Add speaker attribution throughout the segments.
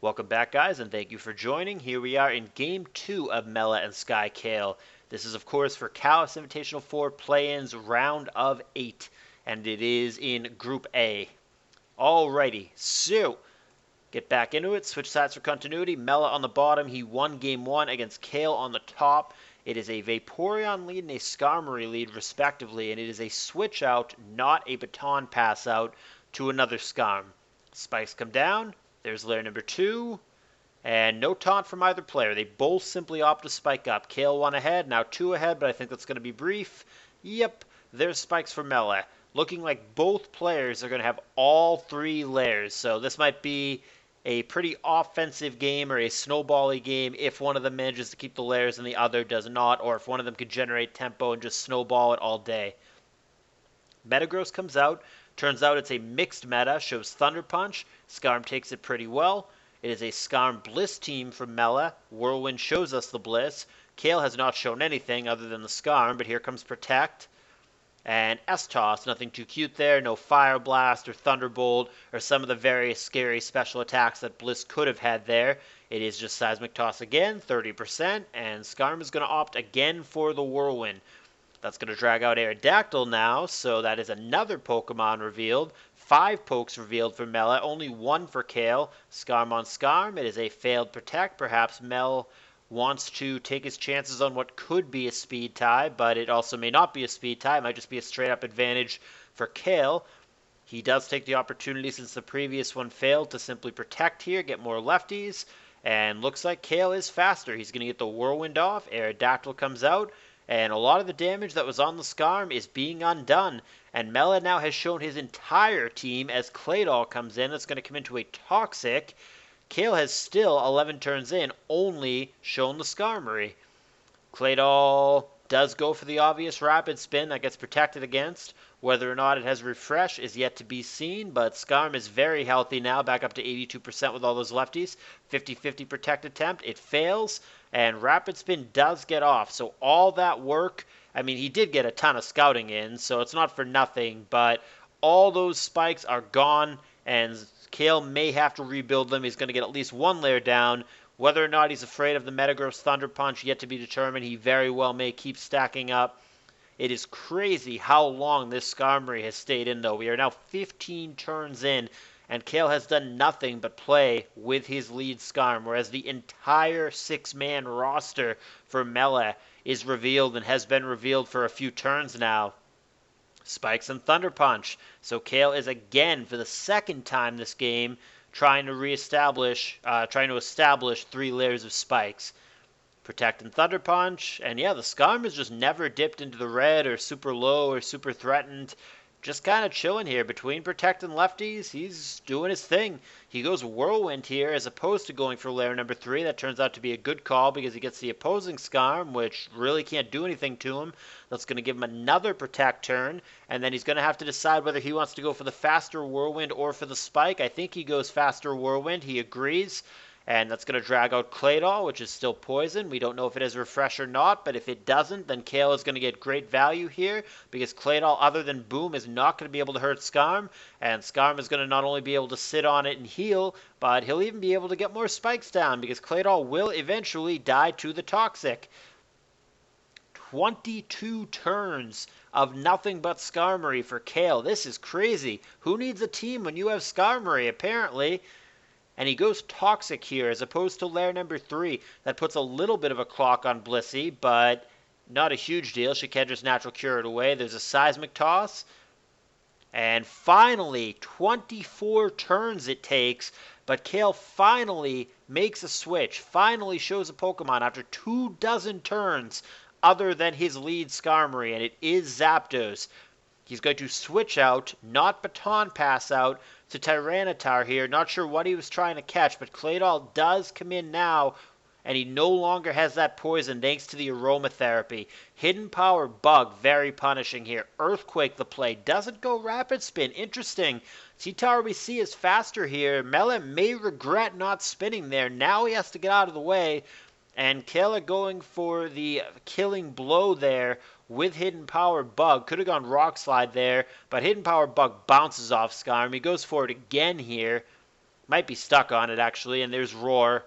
Speaker 1: Welcome back, guys, and thank you for joining. Here we are in Game 2 of Melle and Kael. This is, of course, for CALLOUS Invitational 4 Play-Ins Round of 8, and it is in Group A. Alrighty, so get back into it. Switch sides for continuity. Melle on the bottom. He won Game 1 against Kael on the top. It is a Vaporeon lead and a Skarmory lead, respectively, and it is a switch out, not a baton pass out, to another Skarm. Spikes come down. There's layer number 2. And no taunt from either player. They both simply opt to spike up. Kael 1 ahead, now 2 ahead, but I think that's going to be brief. Yep, there's spikes for Melle. Looking like both players are going to have all 3 layers. So this might be a pretty offensive game or a snowbally game if one of them manages to keep the layers and the other does not, or if one of them could generate tempo and just snowball it all day. Metagross comes out. Turns out it's a mixed meta, shows Thunder Punch. Skarm takes it pretty well. It is a Skarm Bliss team from Melle. Whirlwind shows us the Bliss. Kael has not shown anything other than the Skarm, but here comes Protect. And S-Toss, nothing too cute there. No Fire Blast or Thunderbolt or some of the various scary special attacks that Bliss could have had there. It is just Seismic Toss again, 30%, and Skarm is going to opt again for the Whirlwind. That's going to drag out Aerodactyl now, so that is another Pokemon revealed. 5 pokes revealed for Melle, only 1 for Kael. Skarm on Skarm, it is a failed Protect. Perhaps Melle wants to take his chances on what could be a speed tie, but it also may not be a speed tie. It might just be a straight-up advantage for Kael. He does take the opportunity, since the previous one failed, to simply Protect here, get more lefties, and looks like Kael is faster. He's going to get the Whirlwind off. Aerodactyl comes out. And a lot of the damage that was on the Skarm is being undone. And Melle now has shown his entire team as Claydol comes in. That's going to come into a Toxic. Kael has still, 11 turns in, only shown the Skarmory. Claydol does go for the obvious Rapid Spin that gets protected against. Whether or not it has Refresh is yet to be seen, but Skarm is very healthy now, back up to 82% with all those lefties. 50-50 Protect attempt, it fails, and Rapid Spin does get off. So all that work, I mean, he did get a ton of scouting in, so it's not for nothing, but all those spikes are gone, and Kael may have to rebuild them. He's going to get at least 1 layer down. Whether or not he's afraid of the Metagross Thunder Punch, yet to be determined. He very well may keep stacking up. It is crazy how long this Skarmory has stayed in, though. We are now 15 turns in, and Kael has done nothing but play with his lead Skarm, whereas the entire 6-man roster for Melle is revealed and has been revealed for a few turns now. Spikes and Thunder Punch. So Kael is again, for the second time this game, trying to establish 3 layers of spikes. Protect and Thunder Punch, and yeah, the Skarm has just never dipped into the red or super low or super threatened. Just kind of chilling here between Protect and lefties. He's doing his thing. He goes Whirlwind here as opposed to going for layer number 3. That turns out to be a good call because he gets the opposing Skarm, which really can't do anything to him. That's going to give him another Protect turn, and then he's going to have to decide whether he wants to go for the faster Whirlwind or for the Spike. I think he goes faster Whirlwind. He agrees. And that's going to drag out Claydol, which is still poison. We don't know if it has Refresh or not, but if it doesn't, then Kael is going to get great value here, because Claydol, other than Boom, is not going to be able to hurt Skarm, and Skarm is going to not only be able to sit on it and heal, but he'll even be able to get more spikes down, because Claydol will eventually die to the Toxic. 22 turns of nothing but Skarmory for Kael. This is crazy. Who needs a team when you have Skarmory, apparently? And he goes Toxic here as opposed to layer number 3. That puts a little bit of a clock on Blissey, but not a huge deal. She can just natural cure it away. There's a Seismic Toss. And finally, 24 turns it takes, but Kael finally makes a switch. Finally shows a Pokemon after 24 turns other than his lead Skarmory, and it is Zapdos. He's going to switch out, not Baton Pass out, to Tyranitar here. Not sure what he was trying to catch, but Claydol does come in now, and he no longer has that poison thanks to the aromatherapy. Hidden Power Bug, very punishing here. Earthquake the play. Doesn't go Rapid Spin. Interesting. T-Tower we see is faster here. Melle may regret not spinning there. Now he has to get out of the way. And Kael going for the killing blow there with Hidden Power Bug. Could have gone Rock Slide there, but Hidden Power Bug bounces off Skarm. He goes for it again here. Might be stuck on it, actually, and there's Roar.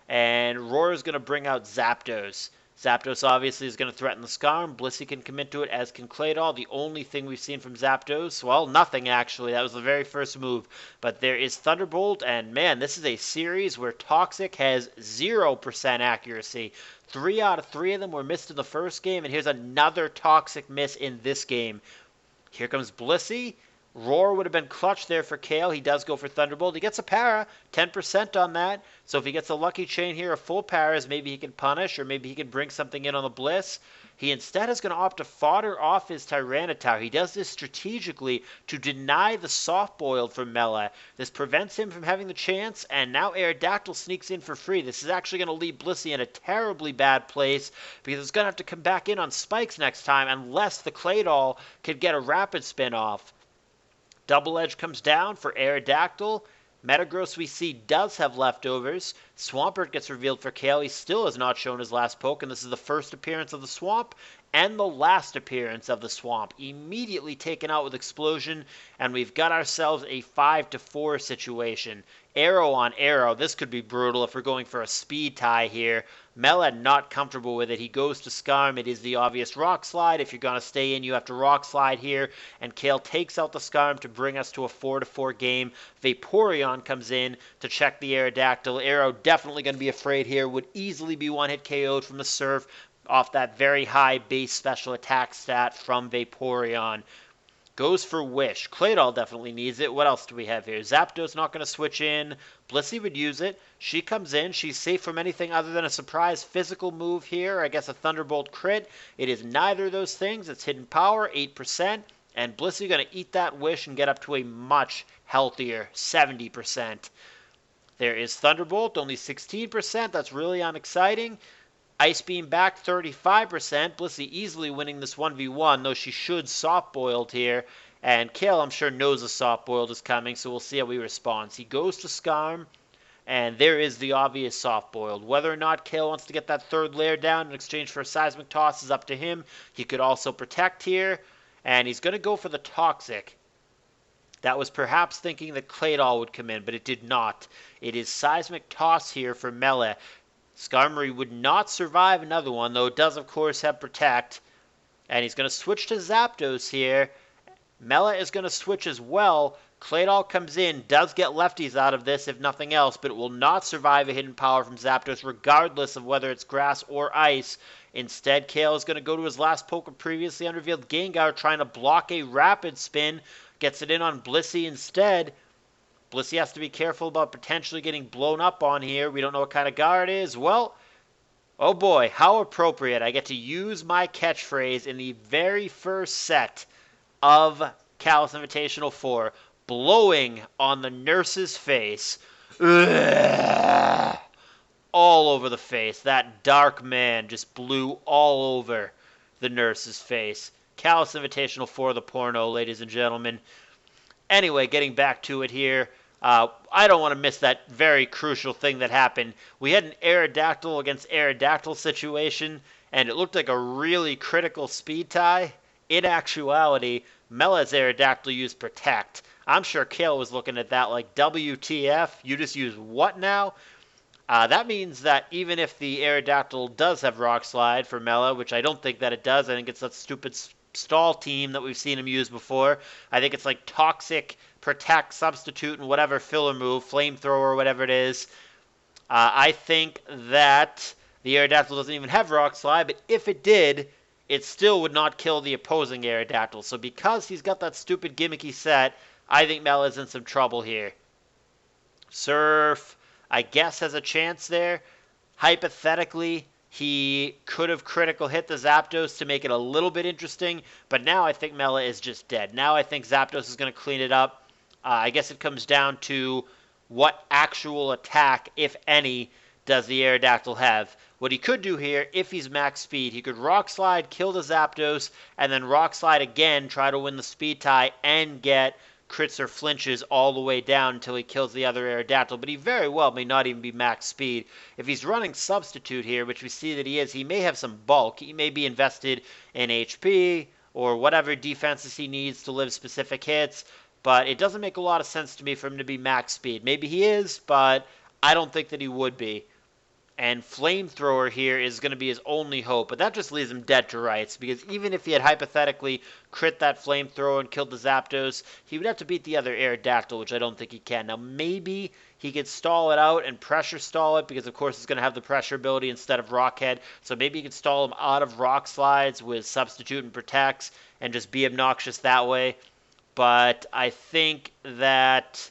Speaker 1: And Roar is going to bring out Zapdos. Zapdos obviously is going to threaten the Skarm. Blissey can commit to it, as can Claydol. The only thing we've seen from Zapdos, well, nothing actually. That was the very first move. But there is Thunderbolt, and man, this is a series where Toxic has 0% accuracy. 3 out of 3 of them were missed in the first game, and here's another Toxic miss in this game. Here comes Blissey. Roar would have been clutch there for Kael. He does go for Thunderbolt. He gets a para, 10% on that. So if he gets a lucky chain here of full paras, maybe he can punish, or maybe he can bring something in on the Bliss. He instead is going to opt to fodder off his Tyranitar. He does this strategically to deny the soft-boiled from Melle. This prevents him from having the chance, and now Aerodactyl sneaks in for free. This is actually going to leave Blissey in a terribly bad place, because it's going to have to come back in on spikes next time, unless the Claydol could get a rapid spin off. Double Edge comes down for Aerodactyl. Metagross we see does have leftovers. Swampert gets revealed for Kael. He still has not shown his last poke, and this is the first appearance of the Swamp and the last appearance of the Swamp. Immediately taken out with Explosion, and we've got ourselves a 5-4 situation. Arrow on Arrow. This could be brutal if we're going for a speed tie here. Melle not comfortable with it. He goes to Skarm. It is the obvious Rock Slide. If you're going to stay in, you have to Rock Slide here. And Kael takes out the Skarm to bring us to a 4-4 game. Vaporeon comes in to check the Aerodactyl. Arrow definitely going to be afraid here. Would easily be one-hit KO'd from the Surf off that very high base special attack stat from Vaporeon. Goes for Wish. Claydol definitely needs it. What else do we have here? Zapdos not going to switch in. Blissey would use it. She comes in. She's safe from anything other than a surprise physical move here. I guess a Thunderbolt crit. It is neither of those things. It's hidden power, 8%. And Blissey going to eat that Wish and get up to a much healthier 70%. There is Thunderbolt, only 16%. That's really unexciting. Ice Beam back 35%. Blissey easily winning this 1v1, though she should soft-boiled here. And Kael, I'm sure, knows a soft-boiled is coming, so we'll see how he responds. He goes to Skarm, and there is the obvious soft-boiled. Whether or not Kael wants to get that third layer down in exchange for a Seismic Toss is up to him. He could also protect here, and he's going to go for the Toxic. That was perhaps thinking that Claydol would come in, but it did not. It is Seismic Toss here for Melle. Skarmory would not survive another one, though it does, of course, have Protect. And he's going to switch to Zapdos here. Melle is going to switch as well. Claydol comes in, does get lefties out of this, if nothing else, but it will not survive a hidden power from Zapdos, regardless of whether it's grass or ice. Instead, Kael is going to go to his last poke of previously unrevealed Gengar, trying to block a rapid spin. Gets it in on Blissey instead. Blissey has to be careful about potentially getting blown up on here. We don't know what kind of guard it is. Well, oh boy, how appropriate. I get to use my catchphrase in the very first set of CALLOUS Invitational 4. Blowing on the nurse's face. Ugh. All over the face. That dark man just blew all over the nurse's face. CALLOUS Invitational 4, the porno, ladies and gentlemen. Anyway, getting back to it here, I don't want to miss that very crucial thing that happened. We had an Aerodactyl against Aerodactyl situation, and it looked like a really critical speed tie. In actuality, Melle's Aerodactyl used Protect. I'm sure Kael was looking at that like, WTF, you just use what now? That means that even if the Aerodactyl does have Rock Slide for Melle, which I don't think that it does, I think it's that stupid stall team that we've seen him use before. I think it's like Toxic, Protect, Substitute, and whatever filler move, Flamethrower, whatever it is. I think that the Aerodactyl doesn't even have Rock Slide, but if it did, it still would not kill the opposing Aerodactyl. So because he's got that stupid gimmicky set, I think Melle is in some trouble here. Surf, I guess, has a chance there. Hypothetically, he could have critical hit the Zapdos to make it a little bit interesting, but now I think Melle is just dead. Now I think Zapdos is going to clean it up. I guess it comes down to what actual attack, if any, does the Aerodactyl have. What he could do here, if he's max speed, he could Rock Slide, kill the Zapdos, and then Rock Slide again, try to win the speed tie, and get crits or flinches all the way down until he kills the other Aerodactyl, but he very well may not even be max speed. If he's running Substitute here, which we see that he is, he may have some bulk. He may be invested in HP or whatever defenses he needs to live specific hits. but it doesn't make a lot of sense to me for him to be max speed. Maybe he is, but I don't think that he would be. And Flamethrower here is going to be his only hope, but that just leaves him dead to rights, because even if he had hypothetically crit that Flamethrower and killed the Zapdos, he would have to beat the other Aerodactyl, which I don't think he can. Now, maybe he could stall it out and pressure stall it, because of course it's going to have the pressure ability instead of Rock Head, so maybe he could stall him out of Rock Slides with Substitute and Protects, and just be obnoxious that way. But I think that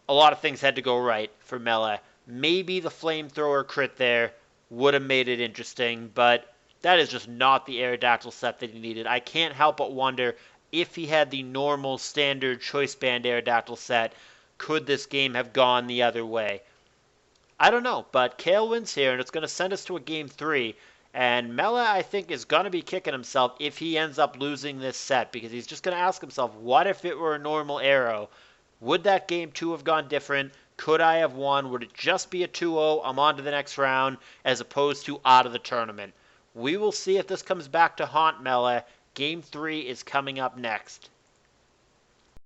Speaker 1: a lot of things had to go right for Melle. Maybe the Flamethrower crit there would have made it interesting, but that is just not the Aerodactyl set that he needed. I can't help but wonder if he had the normal standard Choice Band Aerodactyl set, could this game have gone the other way? I don't know, but Kael wins here, and it's going to send us to a Game 3. And Melle, I think, is going to be kicking himself if he ends up losing this set, because he's just going to ask himself, what if it were a normal Aero? Would that Game 2 have gone different? Could I have won? Would it just be a 2-0, I'm on to the next round, as opposed to out of the tournament? We will see if this comes back to haunt Melle. Game 3 is coming up next.